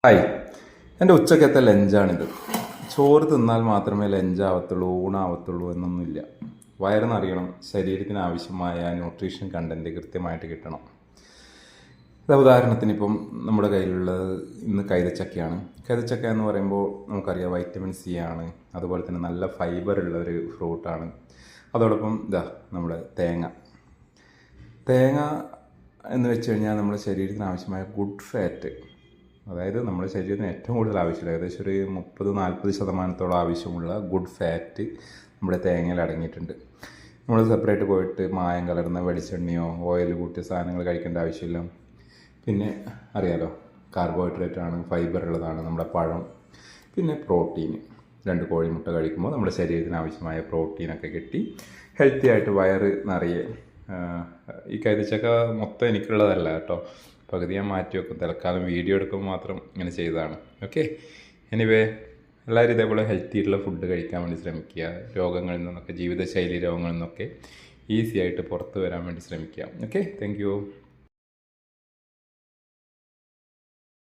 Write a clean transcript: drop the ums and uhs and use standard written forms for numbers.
Hi, എൻ്റെ ഉച്ചക്കത്തെ ലഞ്ചാണിത്. ചോറ് തിന്നാൽ മാത്രമേ ലഞ്ചാവത്തുള്ളൂ, ഊണാവത്തുള്ളൂ എന്നൊന്നുമില്ല. വയറ് നിറയണം, ശരീരത്തിന് ആവശ്യമായ ന്യൂട്രീഷൻ കണ്ടൻറ്റ് കൃത്യമായിട്ട് കിട്ടണം. ഉദാഹരണത്തിന് ഇപ്പം നമ്മുടെ കയ്യിലുള്ളത് ഇന്ന് കൈതച്ചക്കയാണ്. കൈതച്ചക്ക എന്ന് പറയുമ്പോൾ നമുക്കറിയാം വൈറ്റമിൻ സി ആണ്, അതുപോലെ തന്നെ നല്ല ഫൈബർ ഉള്ള ഒരു ഫ്രൂട്ടാണ്. അതോടൊപ്പം നമ്മുടെ തേങ്ങ എന്ന് വെച്ച് കഴിഞ്ഞാൽ നമ്മുടെ ശരീരത്തിന് ആവശ്യമായ ഗുഡ് ഫാറ്റ്, അതായത് നമ്മുടെ ശരീരത്തിന് ഏറ്റവും കൂടുതൽ ആവശ്യമുള്ള ഏകദേശം ഒരു 30-40% ആവശ്യമുള്ള ഗുഡ് ഫാറ്റ് നമ്മുടെ തേങ്ങയിൽ അടങ്ങിയിട്ടുണ്ട്. നമ്മൾ സെപ്പറേറ്റ് പോയിട്ട് മായം കലർന്ന വെളിച്ചെണ്ണയോ ഓയിൽ കൂട്ടിയ സാധനങ്ങൾ കഴിക്കേണ്ട ആവശ്യമില്ല. പിന്നെ അറിയാലോ, കാർബോഹൈഡ്രേറ്റ് ആണ്, ഫൈബർ ഉള്ളതാണ് നമ്മുടെ പഴം. പിന്നെ പ്രോട്ടീൻ, 2 കോഴിമുട്ട കഴിക്കുമ്പോൾ നമ്മുടെ ശരീരത്തിന് ആവശ്യമായ പ്രോട്ടീനൊക്കെ കിട്ടി ഹെൽത്തി ആയിട്ട് വയറ് നിറയെ. ഈ കൈതച്ചക്ക മൊത്തം എനിക്കുള്ളതല്ല കേട്ടോ, പകുതി ഞാൻ മാറ്റി വെക്കും. തൽക്കാലം വീഡിയോ എടുക്കുമ്പോൾ മാത്രം ഇങ്ങനെ ചെയ്തതാണ്. ഓക്കെ, എനിവേ എല്ലാവരും ഇതേപോലെ ഹെൽത്തി ആയിട്ടുള്ള ഫുഡ് കഴിക്കാൻ വേണ്ടി ശ്രമിക്കുക. രോഗങ്ങളിൽ നിന്നൊക്കെ, ജീവിതശൈലി രോഗങ്ങളിൽ നിന്നൊക്കെ ഈസി ആയിട്ട് പുറത്ത് വരാൻ വേണ്ടി ശ്രമിക്കുക. Okay, thank you.